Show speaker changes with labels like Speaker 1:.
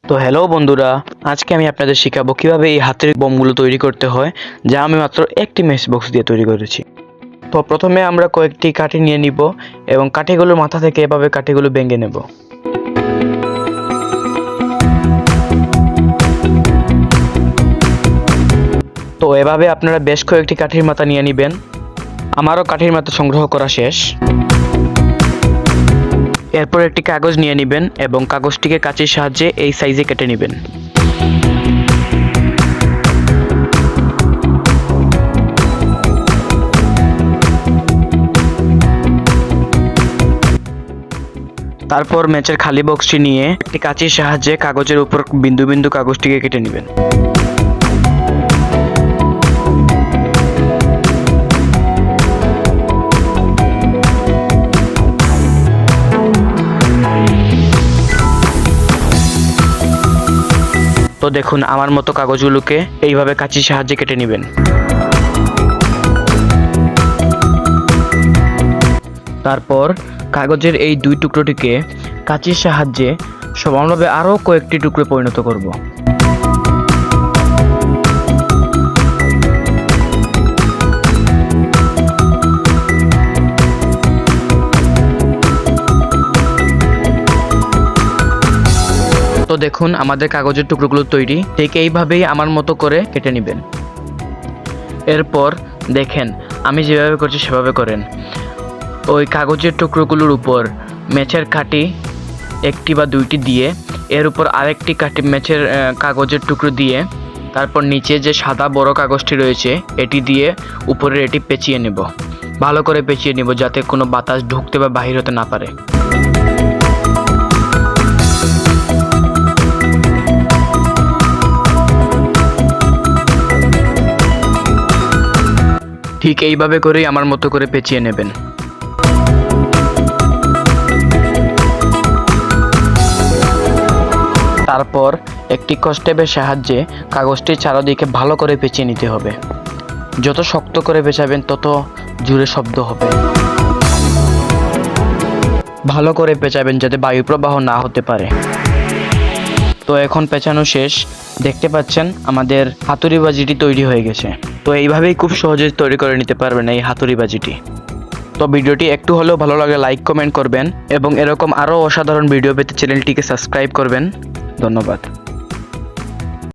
Speaker 1: তো হ্যালো বন্ধুরা, আজকে আমি আপনাদের শেখাবো কিভাবে এই হাতের বোমগুলো তৈরি করতে হয়, যা আমি মাত্র একটি ম্যাচ বক্স দিয়ে তৈরি করেছি। তো প্রথমে আমরা কয়েকটি কাঠি নিয়ে নিব এবং কাঠিগুলোর মাথা থেকে এভাবে কাঠিগুলো ভেঙে নেব। তো এভাবে আপনারা বেশ কয়েকটি কাঠির মাথা নিয়ে নেবেন। আমারও কাঠির মাথা সংগ্রহ করা শেষ। এরপর একটি কাগজ নিয়ে নেবেন এবং কাগজটিকে কাঁচির সাহায্যে এই সাইজে কেটে নেবেন। তারপর ম্যাচের খালি বক্সটি নিয়ে একটি কাঁচির সাহায্যে কাগজের উপর বিন্দু বিন্দু কাগজটিকে কেটে নেবেন। তো দেখুন, আমার মতো কাগজগুলোকে এইভাবে কাঁচির সাহায্যে কেটে নেবেন। তারপর কাগজের এই দুই টুকরোটিকে কাঁচির সাহায্যে সমানভাবে আরও কয়েকটি টুকরো পরিণত করব। তো দেখুন, আমাদের কাগজের টুকরোগুলো তৈরি। ঠিক এইভাবেই আমার মতো করে কেটে নেবেন। এরপর দেখেন, আমি যেভাবে করছি সেভাবে করেন। ওই কাগজের টুকরোগুলোর উপর ম্যাচের কাঠি একটি বা দুইটি দিয়ে, এর উপর আরেকটি কাঠি ম্যাচের কাগজের টুকরো দিয়ে, তারপর নিচে যে সাদা বড় কাগজটি রয়েছে এটি দিয়ে উপরে এটি পেঁচিয়ে নেব। ভালো করে পেঁচিয়ে নেব যাতে কোনো বাতাস ঢুকতে বা বাহির হতে না পারে। ঠিক এইভাবে করেই আমার মতো করে পেঁচিয়ে নেবেন। তারপর একটি কষ্টেপের সাহায্যে কাগজটির চারদিকে ভালো করে পেঁচিয়ে নিতে হবে। যত শক্ত করে পেঁচাবেন তত জোরে শব্দ হবে। ভালো করে পেঁচাবেন যাতে বায়ু প্রবাহ না হতে পারে। তো এখন পেঁচানো শেষ। দেখতে পাচ্ছেন আমাদের হাতুড়ি বাজিটি তৈরি হয়ে গেছে। তো এইভাবেই খুব সহজে তৈরি করে নিতে পারবেন এই হাতুড়ি বাজিটি। তো ভিডিওটি একটু হলেও ভালো লাগলে লাইক কমেন্ট করবেন এবং এরকম আরও অসাধারণ ভিডিও পেতে চ্যানেলটিকে সাবস্ক্রাইব করবেন। ধন্যবাদ।